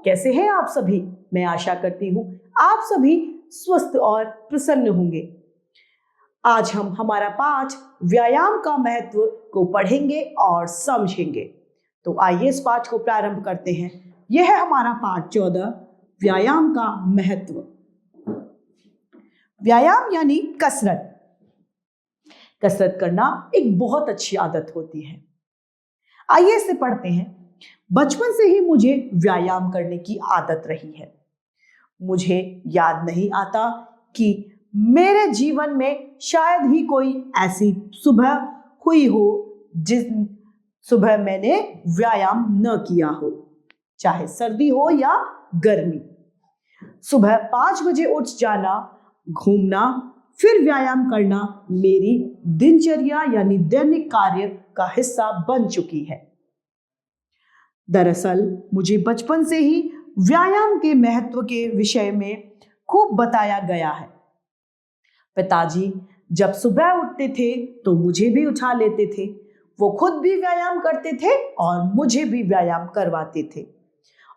कैसे हैं आप सभी? मैं आशा करती हूँ आप सभी स्वस्थ और प्रसन्न होंगे। आज हम हमारा पाठ व्यायाम का महत्व को पढ़ेंगे और समझेंगे। तो आइए इस पाठ को प्रारंभ करते हैं। यह है हमारा पाठ 14, व्यायाम का महत्व। व्यायाम यानी कसरत। कसरत करना एक बहुत अच्छी आदत होती है। आइए इसे पढ़ते हैं। बचपन से ही मुझे व्यायाम करने की आदत रही है। मुझे याद नहीं आता कि मेरे जीवन में शायद ही कोई ऐसी सुबह हुई हो जिस सुबह मैंने व्यायाम न किया हो, चाहे सर्दी हो या गर्मी। सुबह 5 बजे उठ जाना, घूमना, फिर व्यायाम करना मेरी दिनचर्या यानी दैनिक कार्य का हिस्सा बन चुकी है। दरअसल मुझे बचपन से ही व्यायाम के महत्व के विषय में खूब बताया गया है। पिताजी जब सुबह उठते थे तो मुझे भी उठा लेते थे। वो खुद भी व्यायाम करते थे और मुझे भी व्यायाम करवाते थे,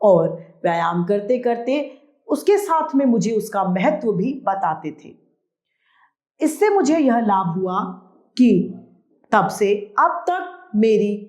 और व्यायाम करते करते उसके साथ में मुझे उसका महत्व भी बताते थे। इससे मुझे यह लाभ हुआ कि तब से अब तक मेरी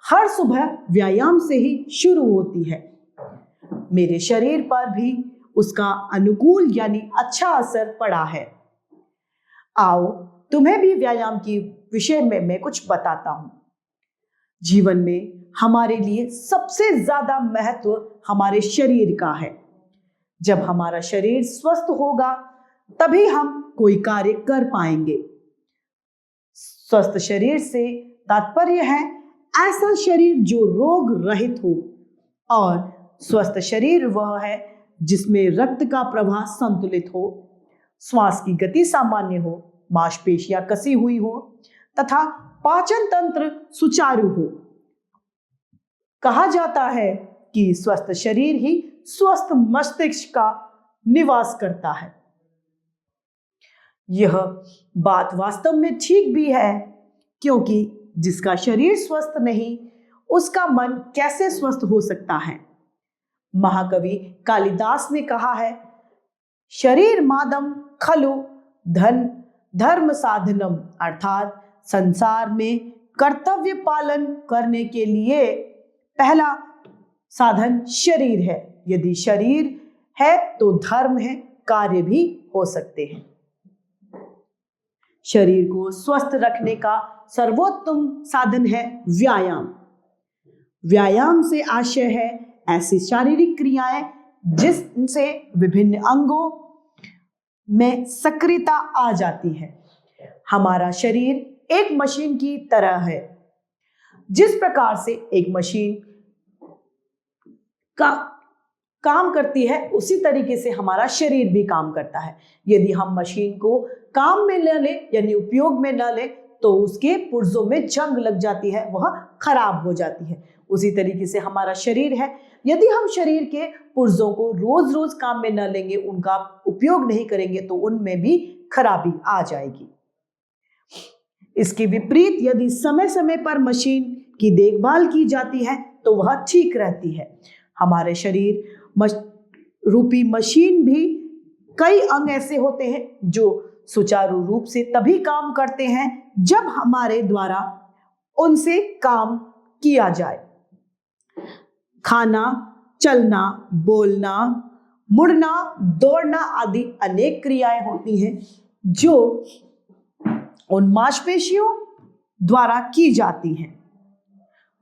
हर सुबह व्यायाम से ही शुरू होती है। मेरे शरीर पर भी उसका अनुकूल यानी अच्छा असर पड़ा है। आओ तुम्हें भी व्यायाम के विषय में मैं कुछ बताता हूं। जीवन में हमारे लिए सबसे ज्यादा महत्व हमारे शरीर का है। जब हमारा शरीर स्वस्थ होगा तभी हम कोई कार्य कर पाएंगे। स्वस्थ शरीर से तात्पर्य है ऐसा शरीर जो रोग रहित हो, और स्वस्थ शरीर वह है जिसमें रक्त का प्रवाह संतुलित हो, श्वास की गति सामान्य हो, मांसपेशियां कसी हुई हो तथा पाचन तंत्र सुचारू हो। कहा जाता है कि स्वस्थ शरीर ही स्वस्थ मस्तिष्क का निवास करता है। यह बात वास्तव में ठीक भी है, क्योंकि जिसका शरीर स्वस्थ नहीं उसका मन कैसे स्वस्थ हो सकता है। महाकवि कालिदास ने कहा है, शरीर मादम खलु धर्म साधनम, अर्थात संसार में कर्तव्य पालन करने के लिए पहला साधन शरीर है। यदि शरीर है तो धर्म है, कार्य भी हो सकते हैं। शरीर को स्वस्थ रखने का सर्वोत्तम साधन है व्यायाम। व्यायाम से आशय है ऐसी शारीरिक क्रियाएं जिनसे विभिन्न अंगों में सक्रियता आ जाती है। हमारा शरीर एक मशीन की तरह है। जिस प्रकार से एक मशीन का काम करती है उसी तरीके से हमारा शरीर भी काम करता है। यदि हम मशीन को काम में न ले यानी उपयोग में न ले तो उसके पुर्जों में जंग लग जाती है, वह खराब हो जाती है। उसी तरीके से हमारा शरीर है। यदि हम शरीर के पुर्जों को रोज रोज काम में न लेंगे, उनका उपयोग नहीं करेंगे, तो उनमें भी खराबी आ जाएगी। इसके विपरीत यदि समय समय पर मशीन की देखभाल की जाती है तो वह ठीक रहती है। हमारे शरीर रूपी मशीन भी कई अंग ऐसे होते हैं जो सुचारू रूप से तभी काम करते हैं जब हमारे द्वारा उनसे काम किया जाए। खाना, चलना, बोलना, मुड़ना, दौड़ना आदि अनेक क्रियाएं होती हैं जो उन मांसपेशियों द्वारा की जाती हैं,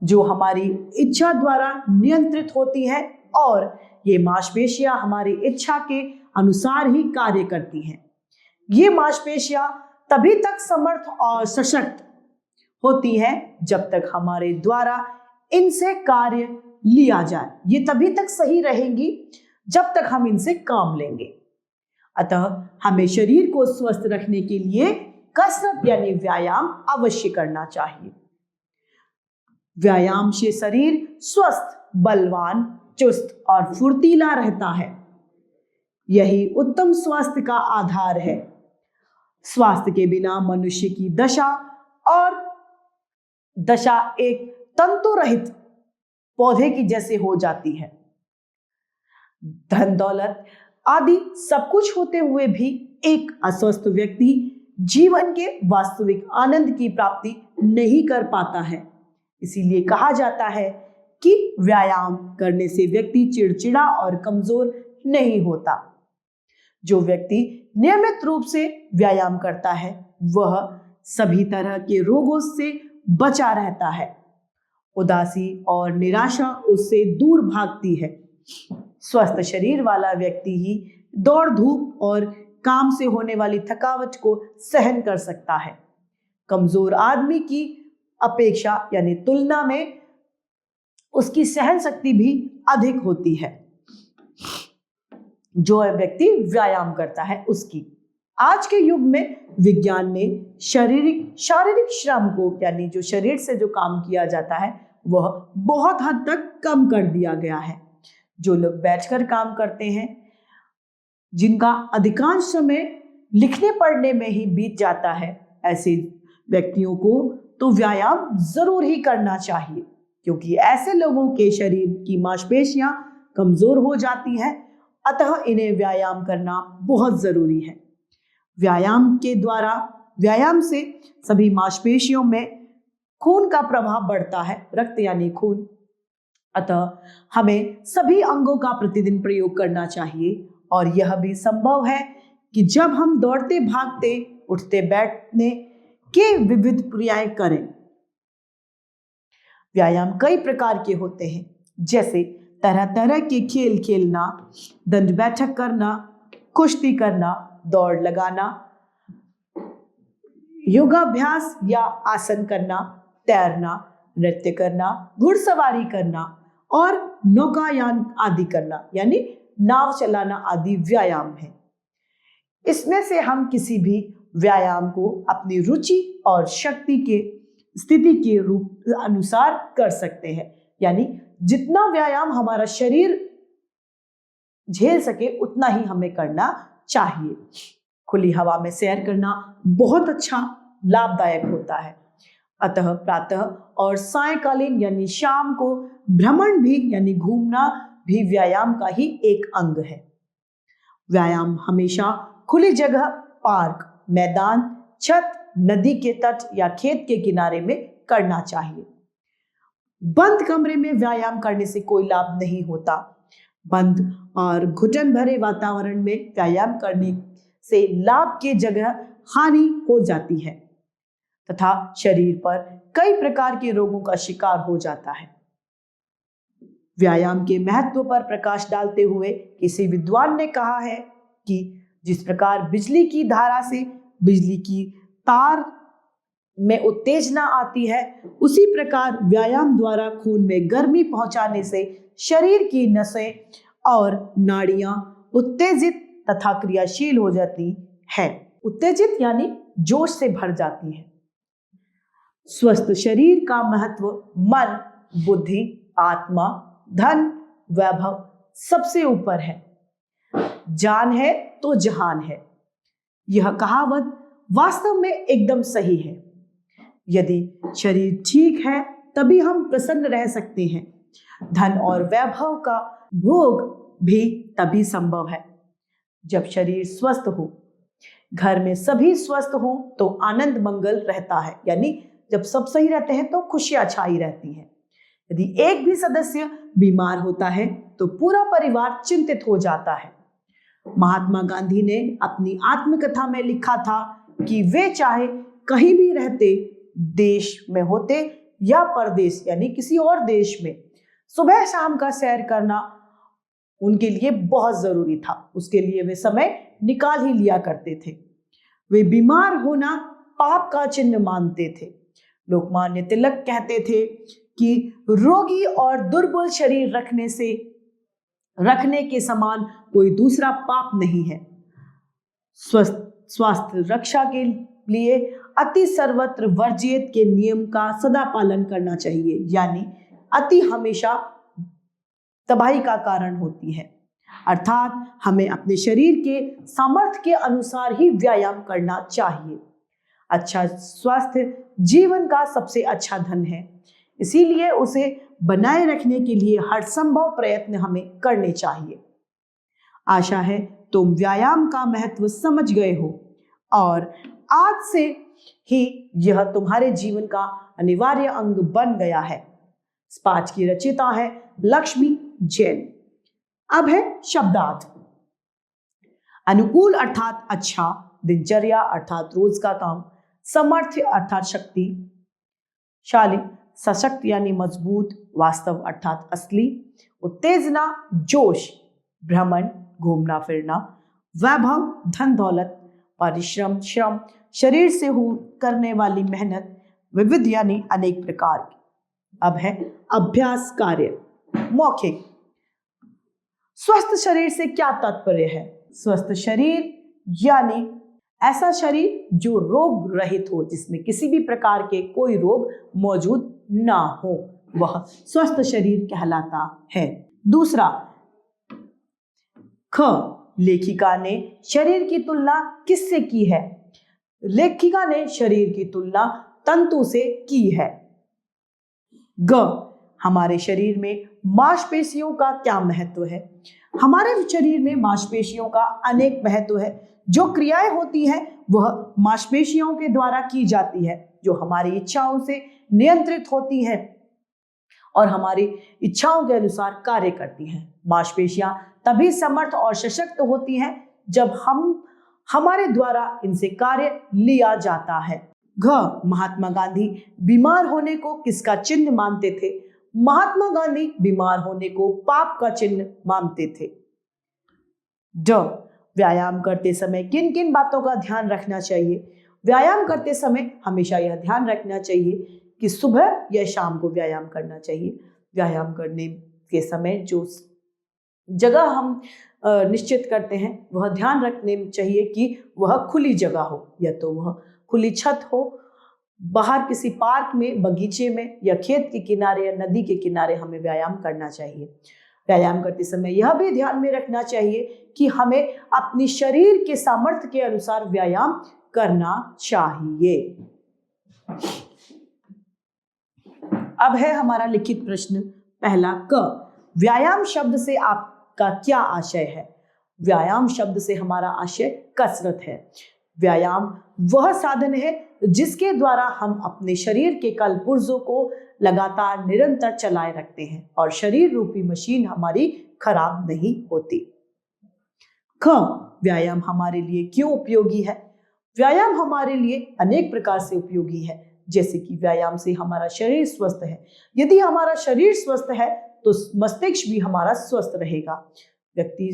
जो हमारी इच्छा द्वारा नियंत्रित होती है, और ये मांसपेशियां हमारी इच्छा के अनुसार ही कार्य करती हैं। ये मांसपेशियां तभी तक समर्थ और सशक्त होती हैं जब तक हमारे द्वारा इनसे कार्य लिया जाए। ये तभी तक सही रहेंगी जब तक हम इनसे काम लेंगे। अतः हमें शरीर को स्वस्थ रखने के लिए कसरत यानी व्यायाम अवश्य करना चाहिए। व्यायाम से शरीर स्वस्थ, बलवान, चुस्त और फुर्तीला रहता है। यही उत्तम स्वास्थ्य का आधार है। स्वास्थ्य के बिना मनुष्य की दशा एक तंतु रहित पौधे की जैसे हो जाती है। धन दौलत आदि सब कुछ होते हुए भी एक अस्वस्थ व्यक्ति जीवन के वास्तविक आनंद की प्राप्ति नहीं कर पाता है। इसीलिए कहा जाता है कि व्यायाम करने से व्यक्ति चिड़चिड़ा और कमजोर नहीं होता। जो व्यक्ति नियमित रूप से व्यायाम करता है वह सभी तरह के रोगों से बचा रहता है। उदासी और निराशा उससे दूर भागती है। स्वस्थ शरीर वाला व्यक्ति ही दौड़ धूप और काम से होने वाली थकावट को सहन कर सकता है। कमजोर आदमी की अपेक्षा यानी तुलना में उसकी सहन शक्ति भी अधिक होती है। जो व्यक्ति व्यायाम करता है उसकी। आज के युग में विज्ञान ने शारीरिक श्रम को यानी जो शरीर से जो काम किया जाता है वह बहुत हद तक कम कर दिया गया है। जो लोग बैठकर काम करते हैं, जिनका अधिकांश समय लिखने पढ़ने में ही बीत जाता है, ऐसे व्यक्तियों को तो व्यायाम जरूर ही करना चाहिए, क्योंकि ऐसे लोगों के शरीर की मांसपेशियां कमजोर हो जाती हैं। अतः इन्हें व्यायाम करना बहुत जरूरी है। व्यायाम से सभी मांसपेशियों में खून का प्रवाह बढ़ता है, रक्त यानी खून। अतः हमें सभी अंगों का प्रतिदिन प्रयोग करना चाहिए और यह भी संभव है कि जब हम दौड़ते भागते उठते बैठने के विविध क्रियाएं करें। व्यायाम कई प्रकार के होते हैं, जैसे तरह तरह के खेल खेलना, दंड बैठक करना, कुश्ती करना, दौड़ लगाना, योगाभ्यास या आसन करना, तैरना, नृत्य करना, घुड़सवारी करना और नौकायान आदि करना यानी नाव चलाना आदि व्यायाम है। इसमें से हम किसी भी व्यायाम को अपनी रुचि और शक्ति के स्थिति के रूप अनुसार कर सकते हैं। यानी जितना व्यायाम हमारा शरीर झेल सके उतना ही हमें करना चाहिए। खुली हवा में सैर करना बहुत अच्छा लाभदायक होता है। अतः प्रातः और सायंकालीन यानी शाम को भ्रमण भी यानी घूमना भी व्यायाम का ही एक अंग है। व्यायाम हमेशा खुली जगह, पार्क, मैदान, छत, नदी के तट या खेत के किनारे में करना चाहिए। बंद कमरे में व्यायाम करने से कोई लाभ नहीं होता। बंद और घुटन भरे वातावरण में व्यायाम करने से लाभ के जगह हानि हो जाती है तथा शरीर पर कई प्रकार के रोगों का शिकार हो जाता है। व्यायाम के महत्व पर प्रकाश डालते हुए किसी विद्वान ने कहा है कि जिस प्रकार बिजली की धारा से बिजली की तार में उत्तेजना आती है, उसी प्रकार व्यायाम द्वारा खून में गर्मी पहुंचाने से शरीर की नसें और नाड़ियां उत्तेजित तथा क्रियाशील हो जाती है। उत्तेजित यानी जोश से भर जाती है। स्वस्थ शरीर का महत्व मन, बुद्धि, आत्मा, धन, वैभव सबसे ऊपर है। जान है तो जहान है। यह कहावत वास्तव में एकदम सही है। यदि शरीर ठीक है तभी हम प्रसन्न रह सकते हैं। धन और वैभव का भोग भी तभी संभव है जब शरीर स्वस्थ हो। घर में सभी स्वस्थ हो तो आनंद मंगल रहता है, यानी जब सब सही रहते हैं तो खुशियां छाई रहती हैं। यदि एक भी सदस्य बीमार होता है तो पूरा परिवार चिंतित हो जाता है। महात्मा गांधी ने अपनी आत्मकथा में लिखा था कि वे चाहे कहीं भी रहते, देश में होते या परदेश यानी किसी और देश में, सुबह शाम का सैर करना उनके लिए बहुत जरूरी था। उसके लिए वे समय निकाल ही लिया करते थे। वे बीमार होना पाप का चिन्ह मानते थे। लोकमान्य तिलक कहते थे कि रोगी और दुर्बल शरीर रखने के समान कोई दूसरा पाप नहीं है। स्वास्थ्य रक्षा के लिए अति सर्वत्र वर्जित के नियम का सदा पालन करना चाहिए, यानी अति हमेशा तबाही का कारण होती है। अर्थात हमें अपने शरीर के सामर्थ्य के अनुसार ही व्यायाम करना चाहिए। अच्छा स्वास्थ्य जीवन का सबसे अच्छा धन है, इसीलिए उसे बनाए रखने के लिए हर संभव प्रयत्न हमें करने चाहिए। आशा है तुम व्यायाम का महत्व समझ गए हो और आज से ही यह तुम्हारे जीवन का अनिवार्य अंग बन गया है। इस पाठ की रचयिता है लक्ष्मी जैन। अब है शब्दार्थ। अनुकूल अर्थात अच्छा, दिनचर्या अर्थात रोज का काम, समर्थ अर्थात शक्तिशाली, सशक्त यानी मजबूत, वास्तव अर्थात असली, उत्तेजना जोश, भ्रमण घूमना फिरना, वैभव धन दौलत, परिश्रम श्रम, शरीर से हो करने वाली मेहनत, विविध यानी अनेक प्रकार की। अब है अभ्यास कार्य। मौखिक। स्वस्थ शरीर से क्या तात्पर्य है? स्वस्थ शरीर यानी ऐसा शरीर जो रोग रहित हो, जिसमें किसी भी प्रकार के कोई रोग मौजूद ना हो, वह स्वस्थ शरीर कहलाता है। दूसरा, ख, लेखिका ने शरीर की तुलना किससे की है? लेखिका ने शरीर की तुलना तंतु से की है। ग, हमारे शरीर में मांसपेशियों का क्या महत्व है? हमारे शरीर में मांसपेशियों का अनेक महत्व है। जो क्रियाएं होती हैं वह मांसपेशियों के द्वारा की जाती है, जो हमारी इच्छाओं से नियंत्रित होती हैं और हमारी इच्छाओं के अनुसार कार्य करती हैं। मांसपेशियां तभी समर्थ और सशक्त होती हैं जब हमारे द्वारा इनसे कार्य लिया जाता है। घ, महात्मा गांधी बीमार होने को किसका चिन्ह मानते थे? महात्मा गांधी बीमार होने को पाप का चिन्ह मानते थे। ड, व्यायाम करते समय किन किन बातों का ध्यान रखना चाहिए? व्यायाम करते समय हमेशा यह ध्यान रखना चाहिए कि सुबह या शाम को व्यायाम करना चाहिए। व्यायाम करने के समय जो जगह हम निश्चित करते हैं वह ध्यान रखने चाहिए कि वह खुली जगह हो, या तो वह खुली छत हो, बाहर किसी पार्क में, बगीचे में, या खेत के किनारे या नदी के किनारे हमें व्यायाम करना चाहिए। व्यायाम करते समय यह भी ध्यान में रखना चाहिए कि हमें अपनी शरीर के सामर्थ्य के अनुसार व्यायाम करना चाहिए। अब है हमारा लिखित प्रश्न पहला क, व्यायाम शब्द से आपका क्या आशय है? व्यायाम शब्द से हमारा आशय कसरत है। व्यायाम वह साधन है जिसके द्वारा हम अपने शरीर के कल पुर्जों को लगातार निरंतर चलाए रखते हैं और शरीर रूपी मशीन हमारी खराब नहीं होती। ख, व्यायाम हमारे लिए क्यों उपयोगी है? व्यायाम हमारे लिए अनेक प्रकार से उपयोगी है, जैसे कि व्यायाम से हमारा शरीर स्वस्थ है। यदि हमारा शरीर स्वस्थ है तो मस्तिष्क भी हमारा स्वस्थ रहेगा, व्यक्ति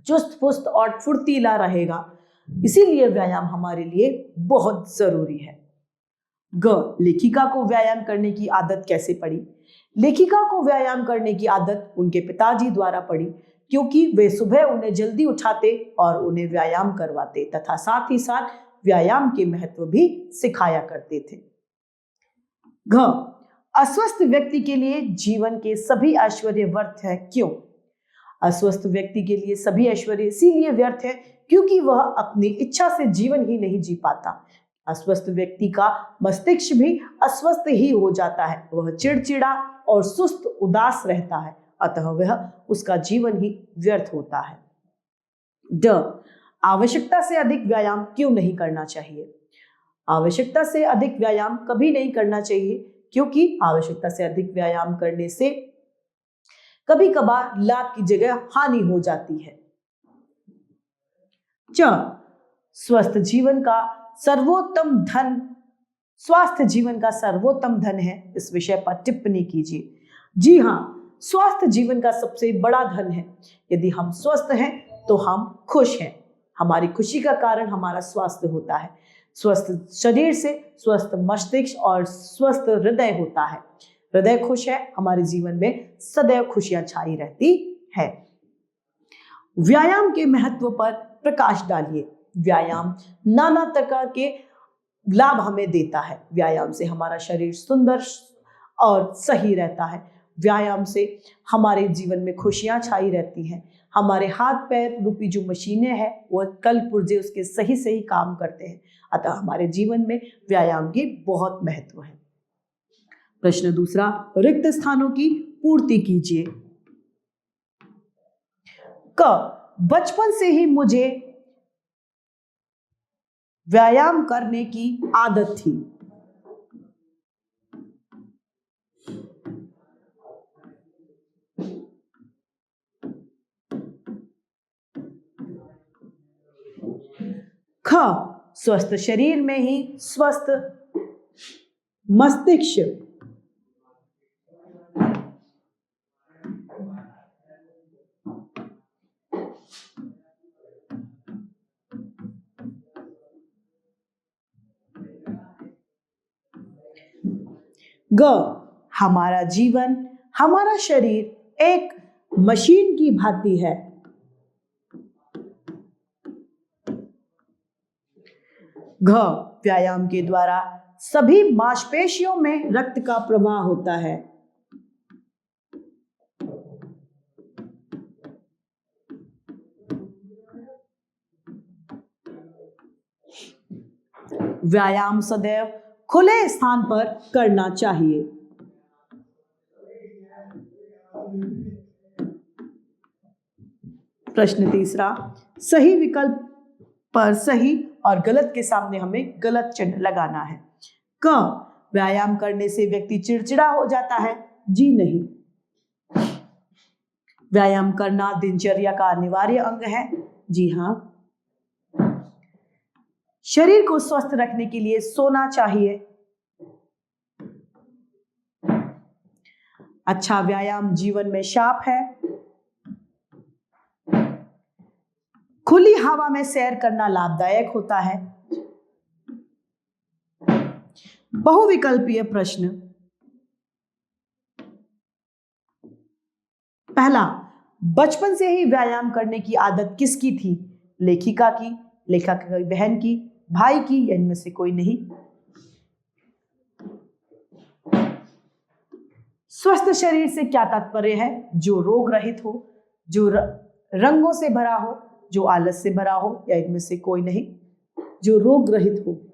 चुस्त पुस्त और फुर्तीला रहेगा। इसीलिए व्यायाम हमारे लिए बहुत जरूरी है। ग, लेखिका को व्यायाम करने की आदत कैसे पड़ी? लेखिका को व्यायाम करने की आदत उनके पिताजी द्वारा पड़ी, क्योंकि वे सुबह उन्हें जल्दी उठाते और उन्हें व्यायाम करवाते तथा साथ ही साथ व्यायाम के महत्व भी सिखाया करते थे। घ, अस्वस्थ व्यक्ति के लिए जीवन के सभी ऐश्वर्य व्यर्थ है। क्यों? अस्वस्थ व्यक्ति के लिए सभी ऐश्वर्य इसीलिए व्यर्थ है क्योंकि वह अपनी इच्छा से जीवन ही नहीं जी पाता। अस्वस्थ व्यक्ति का मस्तिष्क भी अस्वस्थ ही हो जाता है, वह चिड़चिड़ा और सुस्त उदास रहता है, अतः वह उसका जीवन ही व्यर्थ होता है। ड, आवश्यकता से अधिक व्यायाम क्यों नहीं करना चाहिए? आवश्यकता से अधिक व्यायाम कभी नहीं करना चाहिए, क्योंकि आवश्यकता से अधिक व्यायाम करने से कभी कभार लाभ की जगह हानि हो जाती है। च, स्वास्थ्य जीवन का सर्वोत्तम धन है। इस विषय पर टिप्पणी कीजिए। जी हाँ, स्वास्थ्य जीवन का सबसे बड़ा धन है। यदि हम स्वस्थ हैं तो हम खुश हैं। हमारी खुशी का कारण हमारा स्वास्थ्य होता है। स्वस्थ शरीर से स्वस्थ मस्तिष्क और स्वस्थ हृदय होता है। हृदय खुश है, हमारे जीवन में सदैव खुशियां छाई रहती है। व्यायाम के महत्व पर प्रकाश डालिए। व्यायाम नाना प्रकार के लाभ हमें देता है। व्यायाम से हमारा शरीर सुंदर और सही रहता है। व्यायाम से हमारे जीवन में खुशियां छाई रहती हैं। हमारे हाथ पैर रूपी जो मशीनें हैं वह कल पुर्जे उसके सही सही काम करते हैं, अतः हमारे जीवन में व्यायाम की बहुत महत्व है। प्रश्न दूसरा, रिक्त स्थानों की पूर्ति कीजिए। क, बचपन से ही मुझे व्यायाम करने की आदत थी। ख, स्वस्थ शरीर में ही स्वस्थ मस्तिष्क। ग, हमारा जीवन, हमारा शरीर एक मशीन की भांति है। घ, व्यायाम के द्वारा सभी मांसपेशियों में रक्त का प्रवाह होता है। व्यायाम सदैव खुले स्थान पर करना चाहिए। प्रश्न तीसरा, सही विकल्प पर सही और गलत के सामने हमें गलत चिन्ह लगाना है। क, व्यायाम करने से व्यक्ति चिड़चिड़ा हो जाता है। जी नहीं। व्यायाम करना दिनचर्या का अनिवार्य अंग है। जी हाँ। शरीर को स्वस्थ रखने के लिए सोना चाहिए। अच्छा व्यायाम जीवन में शाप है। खुली हवा में सैर करना लाभदायक होता है। बहुविकल्पीय प्रश्न। पहला, बचपन से ही व्यायाम करने की आदत किसकी थी? लेखिका की, लेखक की बहन की, भाई की, या इनमें से कोई नहीं? स्वस्थ शरीर से क्या तात्पर्य है? जो रोग रहित हो, जो रंगों से भरा हो, जो आलस से भरा हो, या इनमें से कोई नहीं? जो रोग रहित हो।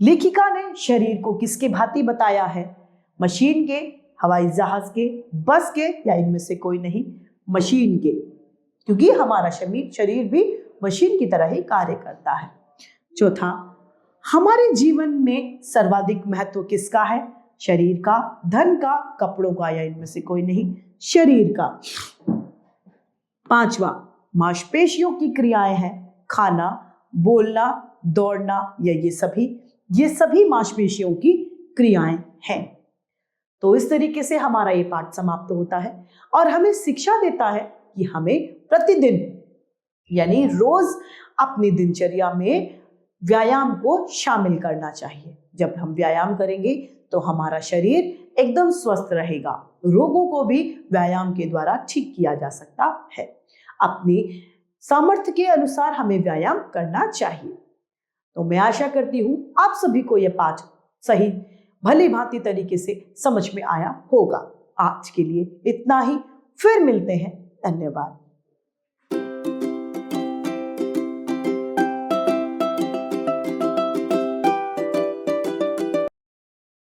लेखिका ने शरीर को किसके भांति बताया है? मशीन के, हवाई जहाज के, बस के, या इनमें से कोई नहीं? मशीन के, क्योंकि हमारा शरीर भी मशीन की तरह ही कार्य करता है। चौथा, हमारे जीवन में सर्वाधिक महत्व किसका है? शरीर का, धन का, कपड़ों का, या इनमें से कोई नहीं? शरीर का। पांचवा, मांसपेशियों की क्रियाएं हैं खाना, बोलना, दौड़ना, या ये सभी मांसपेशियों की क्रियाएं हैं। तो इस तरीके से हमारा ये पाठ समाप्त होता है और हमें शिक्षा देता है कि हमें प्रतिदिन यानी रोज अपनी दिनचर्या में व्यायाम को शामिल करना चाहिए। जब हम व्यायाम करेंगे तो हमारा शरीर एकदम स्वस्थ रहेगा। रोगों को भी व्यायाम के द्वारा ठीक किया जा सकता है। अपनी सामर्थ्य के अनुसार हमें व्यायाम करना चाहिए। तो मैं आशा करती हूं आप सभी को यह पाठ सही भली भांति तरीके से समझ में आया होगा। आज के लिए इतना ही, फिर मिलते हैं। धन्यवाद।